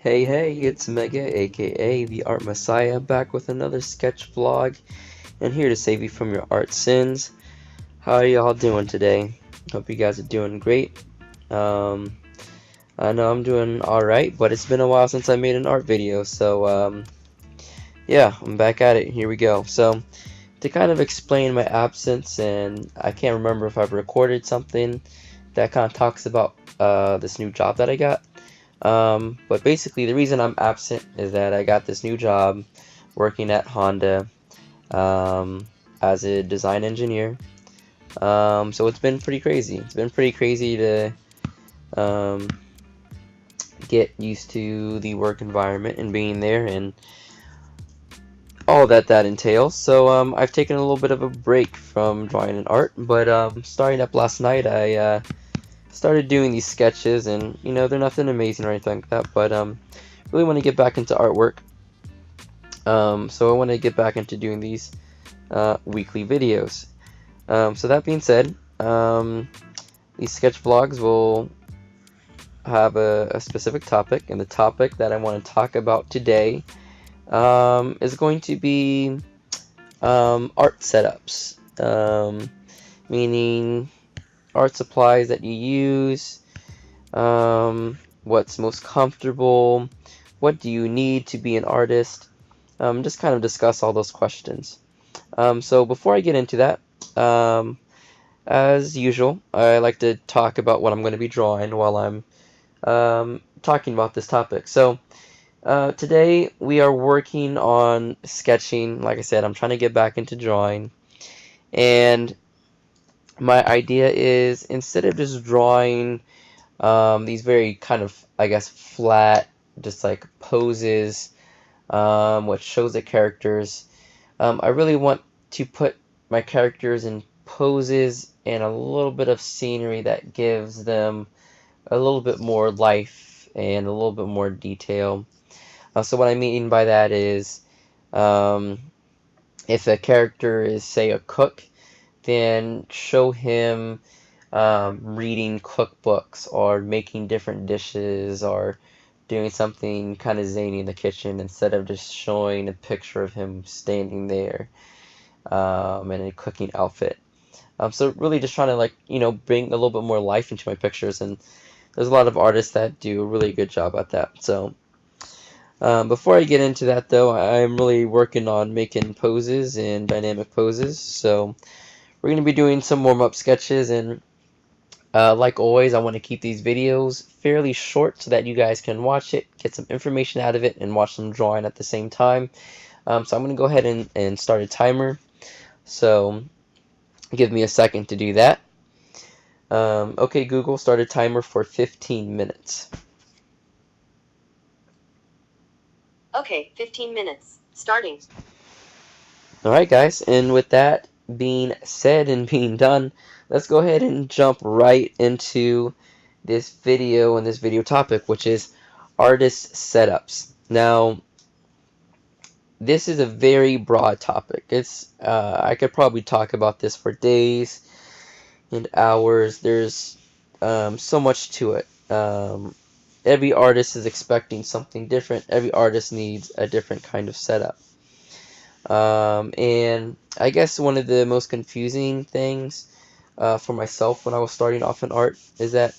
Hey, it's Mega, aka the Art Messiah, back with another sketch vlog, and here to save you from your art sins. How are y'all doing today? Hope you guys are doing great. Um, I know I'm doing alright, but it's been a while since I made an art video, so yeah, I'm back at it. Here we go. So, to kind of explain my absence, and I can't remember if I've recorded something that kind of talks about this new job that I got. But basically, the reason I'm absent is that I got this new job working at Honda as a design engineer. So it's been pretty crazy. It's been pretty crazy to um, get used to the work environment and being there and all that entails. So I've taken a little bit of a break from drawing and art, but starting up last night, I started doing these sketches, and you know they're nothing amazing or anything like that, but really want to get back into artwork. So I want to get back into doing these weekly videos. So that being said, these sketch vlogs will have a specific topic, and the topic that I want to talk about today is going to be art setups, meaning art supplies that you use, what's most comfortable, what do you need to be an artist, just kind of discuss all those questions. So before I get into that, as usual, I like to talk about what I'm going to be drawing while I'm talking about this topic. So today we are working on sketching. Like I said, I'm trying to get back into drawing, and my idea is instead of just drawing these very kind of, I guess, flat, just like poses, which shows the characters. I really want to put my characters in poses and a little bit of scenery that gives them a little bit more life and a little bit more detail. So what I mean by that is, um, if a character is, say, a cook, then show him reading cookbooks or making different dishes or doing something kind of zany in the kitchen instead of just showing a picture of him standing there in a cooking outfit. So really just trying to, like, bring a little bit more life into my pictures, and there's a lot of artists that do a really good job at that. So before I get into that though, I'm really working on making poses and dynamic poses. So we're going to be doing some warm-up sketches, and like always, I want to keep these videos fairly short so that you guys can watch it, get some information out of it, and watch some drawing at the same time. So I'm going to go ahead and start a timer. So give me a second to do that. Okay, Google, start a timer for 15 minutes. Okay, 15 minutes. Starting. Alright guys, and with that being said and being done, let's go ahead and jump right into this video and this video topic, which is artist setups. Now, this is a very broad topic. It's I could probably talk about this for days and hours. There's so much to it. Every artist is expecting something different. Every artist needs a different kind of setup. And I guess one of the most confusing things for myself when I was starting off in art is that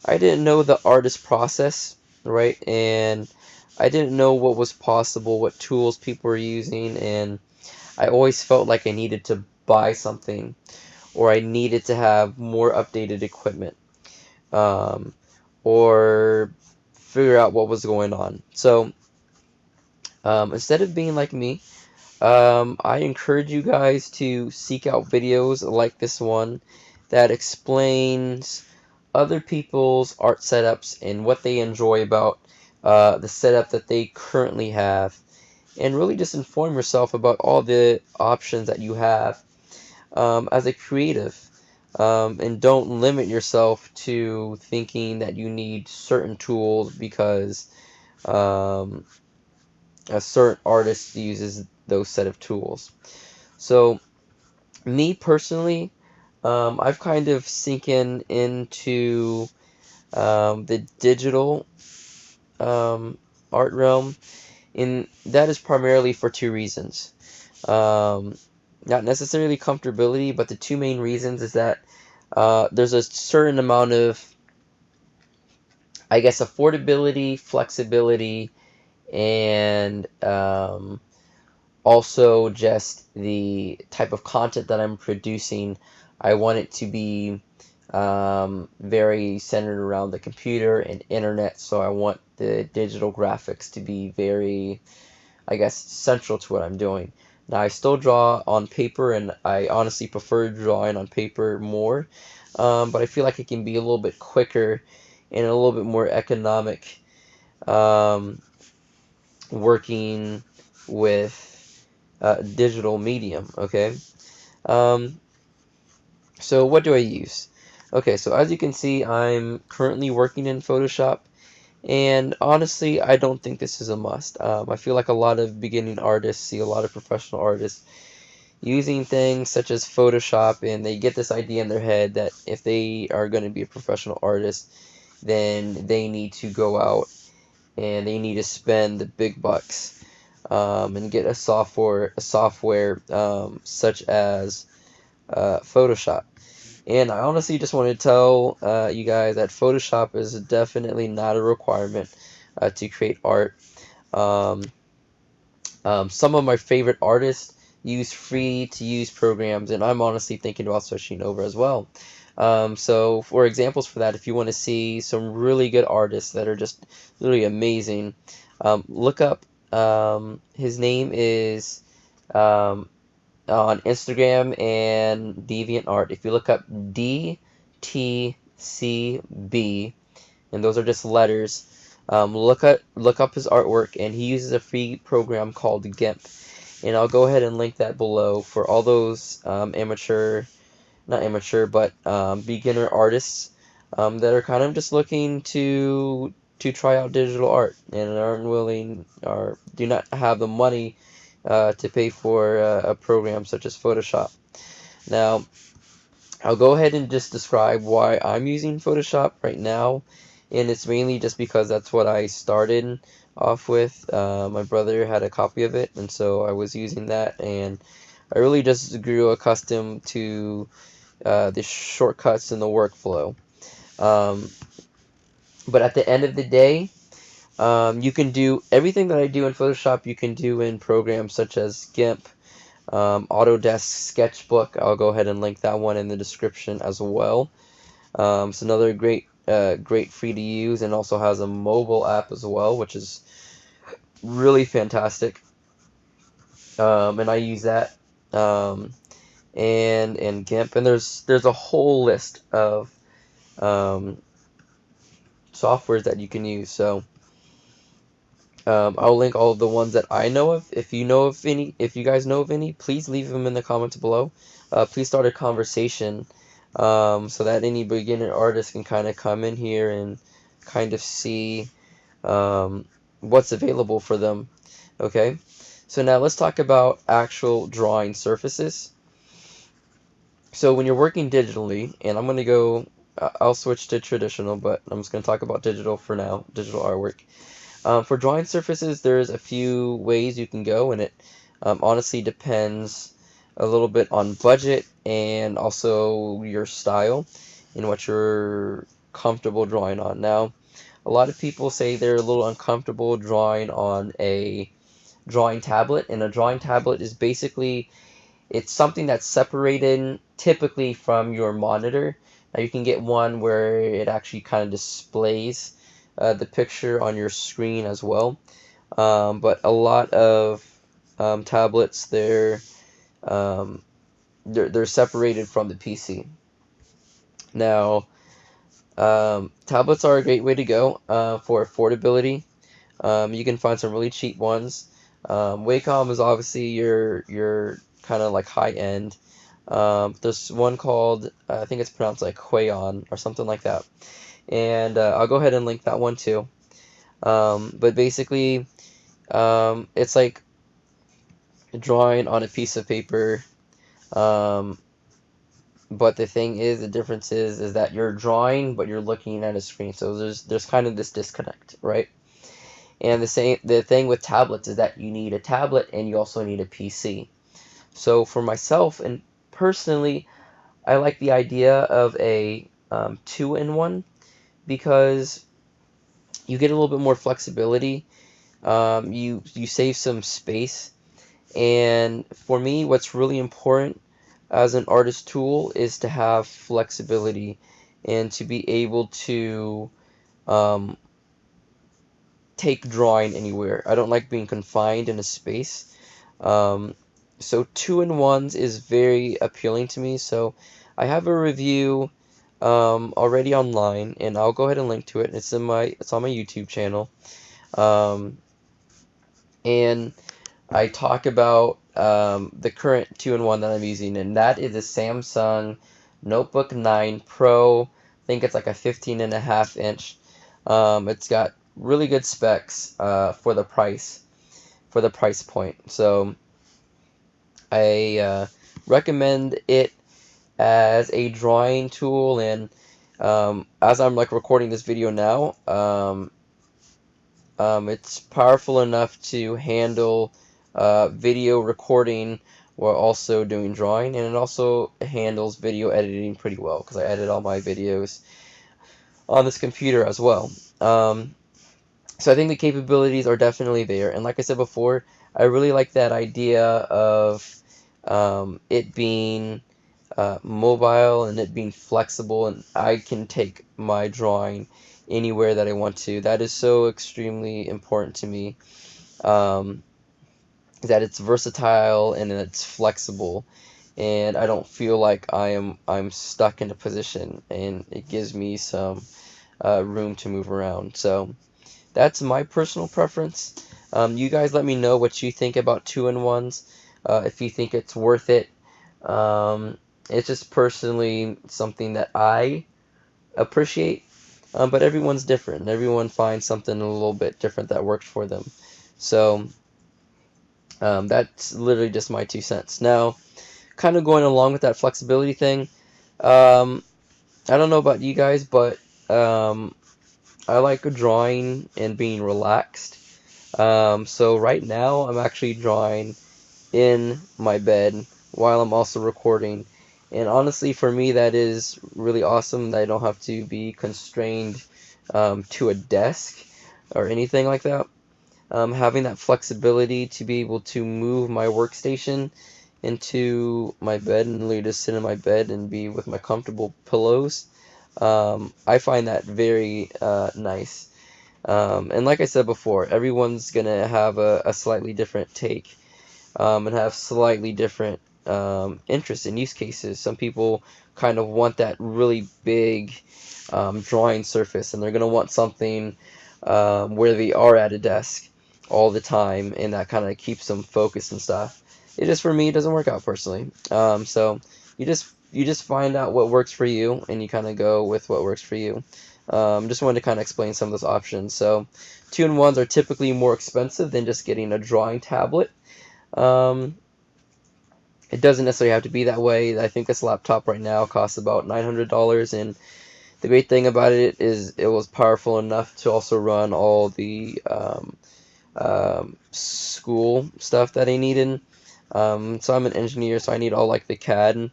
I didn't know the artist process, right? And I didn't know what was possible, what tools people were using, and I always felt like I needed to buy something or I needed to have more updated equipment, um, or figure out what was going on. So instead of being like me, I encourage you guys to seek out videos like this one that explains other people's art setups and what they enjoy about the setup that they currently have, and really just inform yourself about all the options that you have as a creative. And don't limit yourself to thinking that you need certain tools because um, a certain artist uses those set of tools. So me personally, I've kind of sinking into the digital art realm, and that is primarily for two reasons. Um, Not necessarily comfortability, but the two main reasons is that there's a certain amount of, I guess, affordability, flexibility, and also just the type of content that I'm producing. I want it to be very centered around the computer and internet, so I want the digital graphics to be very, I guess, central to what I'm doing. Now, I still draw on paper, and I honestly prefer drawing on paper more, but I feel like it can be a little bit quicker and a little bit more economic um, working with digital medium. Okay, um, so what do I use? Okay, so as you can see, I'm currently working in Photoshop. And honestly, I don't think this is a must. I feel like a lot of beginning artists see a lot of professional artists using things such as Photoshop, and they get this idea in their head that if they are going to be a professional artist, then they need to go out and they need to spend the big bucks and get a software such as Photoshop. And I honestly just want to tell you guys that Photoshop is definitely not a requirement to create art. Um, some of my favorite artists use free to use programs, and I'm honestly thinking about switching over as well. So, for examples for that, if you want to see some really good artists that are just really amazing, look up. His name is um, on Instagram and DeviantArt. If you look up DTCB, and those are just letters. Look up his artwork, and he uses a free program called GIMP, and I'll go ahead and link that below for all those not amateur, but beginner artists that are kind of just looking to try out digital art and aren't willing or do not have the money to pay for a program such as Photoshop. Now, I'll go ahead and just describe why I'm using Photoshop right now, and it's mainly just because that's what I started off with. My brother had a copy of it, and so I was using that, and I really just grew accustomed to the shortcuts in the workflow. Um, but at the end of the day, you can do everything that I do in Photoshop, you can do in programs such as GIMP, Autodesk Sketchbook. I'll go ahead and link that one in the description as well. It's another great free to use, and also has a mobile app as well, which is really fantastic. And I use that. Um, and GIMP, and there's a whole list of um, softwares that you can use. So I'll link all of the ones that I know of. If you know of any, if you guys know of any, please leave them in the comments below. Please start a conversation so that any beginner artist can kind of come in here and kind of see um, what's available for them. Okay, so now let's talk about actual drawing surfaces. So when you're working digitally, and I'm going to go, I'll switch to traditional, but I'm just going to talk about digital for now, digital artwork. For drawing surfaces, there's a few ways you can go, and it honestly depends a little bit on budget and also your style and what you're comfortable drawing on. Now, a lot of people say they're a little uncomfortable drawing on a drawing tablet, and a drawing tablet is basically it's something that's separated typically from your monitor. Now you can get one where it actually kind of displays the picture on your screen as well. But a lot of tablets, um, they're separated from the PC. Now, tablets are a great way to go for affordability. You can find some really cheap ones. Wacom is obviously your kind of like high end. There's one called I think it's pronounced like Huion or something like that, and I'll go ahead and link that one too. But basically, it's like drawing on a piece of paper. Um, but the thing is, the difference is that you're drawing, but you're looking at a screen. So there's kind of this disconnect, right? And the thing with tablets is that you need a tablet and you also need a PC. So for myself and personally, I like the idea of a two-in-one because you get a little bit more flexibility. You save some space, and for me, what's really important as an artist tool is to have flexibility and to be able to um, take drawing anywhere. I don't like being confined in a space. Um, so two-in-ones is very appealing to me. So I have a review already online, and I'll go ahead and link to it. It's on my YouTube channel. Um, and I talk about the current two-in-one that I'm using, and that is a Samsung Notebook 9 Pro. I think it's like a 15.5 inch. It's got really good specs for the price point. So I recommend it as a drawing tool, and as I'm like recording this video now, it's powerful enough to handle video recording while also doing drawing, and it also handles video editing pretty well because I edit all my videos on this computer as well. So I think the capabilities are definitely there, and like I said before, I really like that idea of it being mobile and it being flexible, and I can take my drawing anywhere that I want to. That is so extremely important to me. Um, that it's versatile and it's flexible, and I don't feel like I'm stuck in a position, and it gives me some room to move around. So that's my personal preference. You guys let me know what you think about two-in-ones, if you think it's worth it. Um, it's just personally something that I appreciate, but everyone's different. Everyone finds something a little bit different that works for them. So that's literally just my 2 cents. Now, kind of going along with that flexibility thing, um, I don't know about you guys, but um, I like drawing and being relaxed. So right now I'm actually drawing in my bed while I'm also recording. And honestly, for me, that is really awesome that I don't have to be constrained to a desk or anything like that. Having that flexibility to be able to move my workstation into my bed and literally just sit in my bed and be with my comfortable pillows. I find that very nice. And like I said before, everyone's gonna have a slightly different take, and have slightly different interests and use cases. Some people kind of want that really big drawing surface, and they're going to want something where they are at a desk all the time, and that kind of keeps them focused and stuff. It just, for me, it doesn't work out personally. So you just find out what works for you, and you kind of go with what works for you. Just wanted to kind of explain some of those options. So two-in-ones are typically more expensive than just getting a drawing tablet. Um, it doesn't necessarily have to be that way. I think this laptop right now costs about $900, and the great thing about it is it was powerful enough to also run all the school stuff that I needed. So I'm an engineer, so I need all like the CAD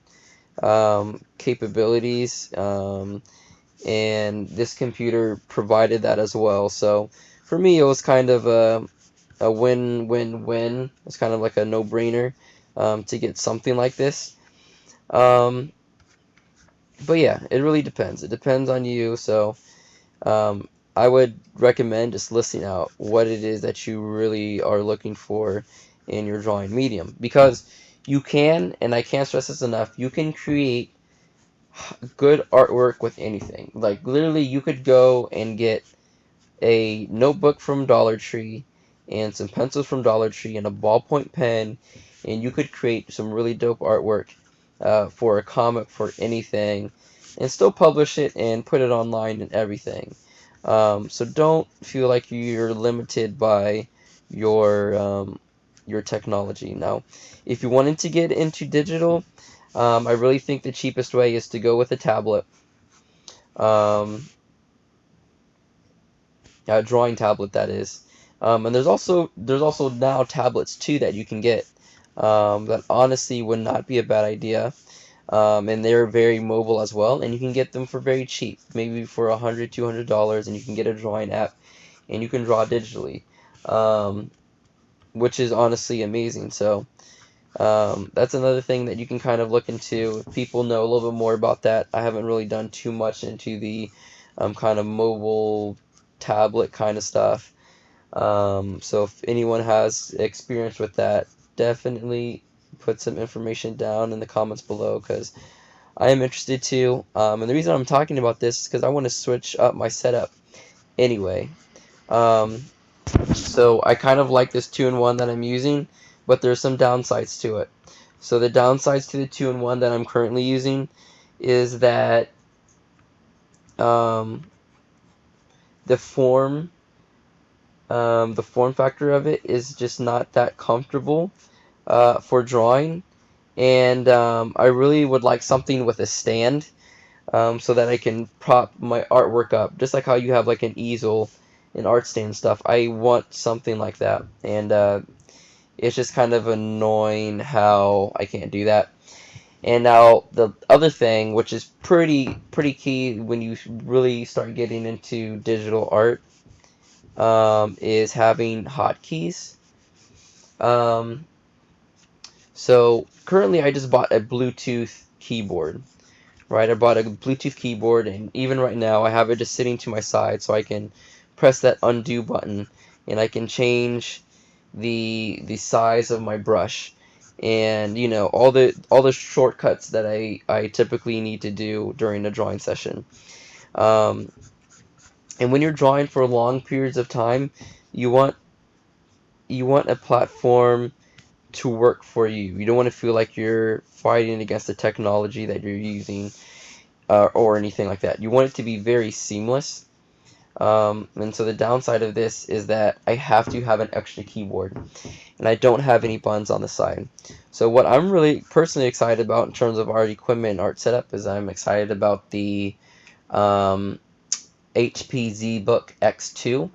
capabilities, and this computer provided that as well. So for me, it was kind of a win-win-win. It's kind of like a no-brainer to get something like this. Um, but yeah, it really depends. It depends on you. So I would recommend just listing out what it is that you really are looking for in your drawing medium, because you can, and I can't stress this enough, you can create good artwork with anything. Like literally, you could go and get a notebook from Dollar Tree and some pencils from Dollar Tree and a ballpoint pen, and you could create some really dope artwork for a comic, for anything, and still publish it and put it online and everything. So don't feel like you're limited by your technology. Now, if you wanted to get into digital, I really think the cheapest way is to go with a tablet. Um, a drawing tablet, that is. And there's also now tablets too that you can get, that honestly would not be a bad idea. And they're very mobile as well, and you can get them for very cheap, maybe for $100, $200, and you can get a drawing app, and you can draw digitally, um, which is honestly amazing. So that's another thing that you can kind of look into. If people know a little bit more about that, I haven't really done too much into the kind of mobile tablet kind of stuff. So if anyone has experience with that, definitely put some information down in the comments below, because I am interested too. And the reason I'm talking about this is because I want to switch up my setup anyway. Um, so I kind of like this 2-in-1 that I'm using, but there's some downsides to it. So the downsides to the 2-in-1 that I'm currently using is that um, the form the form factor of it is just not that comfortable for drawing, and I really would like something with a stand, so that I can prop my artwork up, just like how you have like an easel and art stand stuff. I want something like that, and it's just kind of annoying how I can't do that. And now the other thing, which is pretty key when you really start getting into digital art, is having hotkeys. Um, so currently, I just bought a Bluetooth keyboard. Right, I bought a Bluetooth keyboard, and even right now, I have it just sitting to my side, so I can press that undo button, and I can change the size of my brush, and all the shortcuts that I typically need to do during a drawing session. Um, and when you're drawing for long periods of time, you want you want a platform to work for you. You don't want to feel like you're fighting against the technology that you're using, or anything like that. You want it to be very seamless. And so the downside of this is that I have to have an extra keyboard, and I don't have any buttons on the side. So what I'm really personally excited about in terms of art equipment and art setup is I'm excited about the um, HP ZBook X2.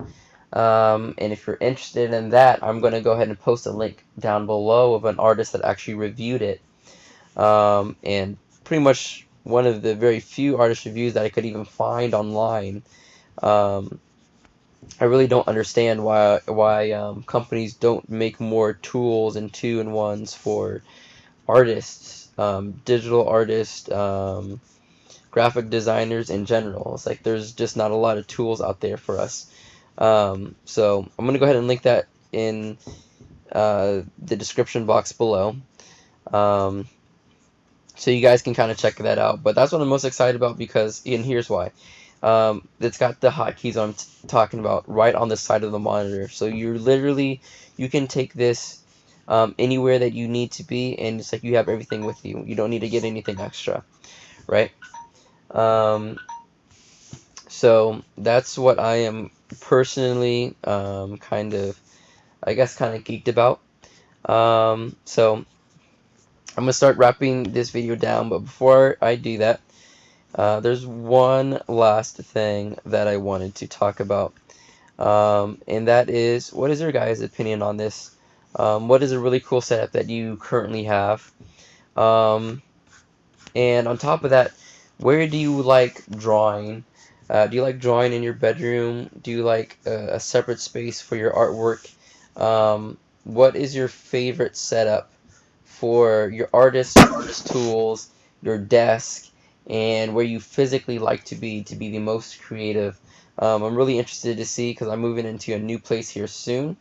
And if you're interested in that, I'm going to go ahead and post a link down below of an artist that actually reviewed it, and pretty much one of the very few artist reviews that I could even find online. Um, I really don't understand why companies don't make more tools and 2-in-1s for artists, digital artists, graphic designers in general. It's like there's just not a lot of tools out there for us. So I'm gonna go ahead and link that in the description box below. Um, so you guys can kind of check that out. But that's what I'm most excited about, because, and here's why. It's got the hotkeys I'm talking about right on the side of the monitor. So you can take this anywhere that you need to be, and it's like you have everything with you. You don't need to get anything extra, right? Um, so that's what I am personally kind of, I guess, kind of geeked about. So I'm gonna start wrapping this video down, but before I do that, there's one last thing that I wanted to talk about, and that is, what is your guys' opinion on this? What is a really cool setup that you currently have? Um, and on top of that, where do you like drawing? Do you like drawing in your bedroom? Do you like a separate space for your artwork? What is your favorite setup for your artist tools, your desk, and where you physically like to be the most creative? I'm really interested to see, because I'm moving into a new place here soon,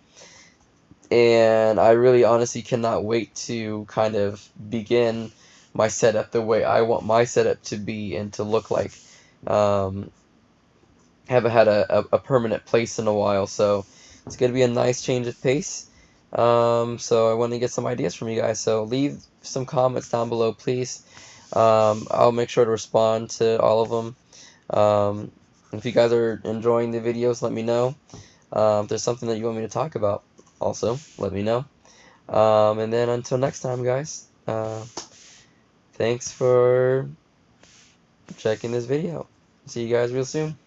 and I really honestly cannot wait to kind of begin my setup the way I want my setup to be and to look like. Um, haven't had a permanent place in a while, so it's going to be a nice change of pace. So I want to get some ideas from you guys, so leave some comments down below, please. I'll make sure to respond to all of them. If you guys are enjoying the videos, let me know. If there's something that you want me to talk about, also let me know. And then until next time, guys, thanks for checking this video. See you guys real soon.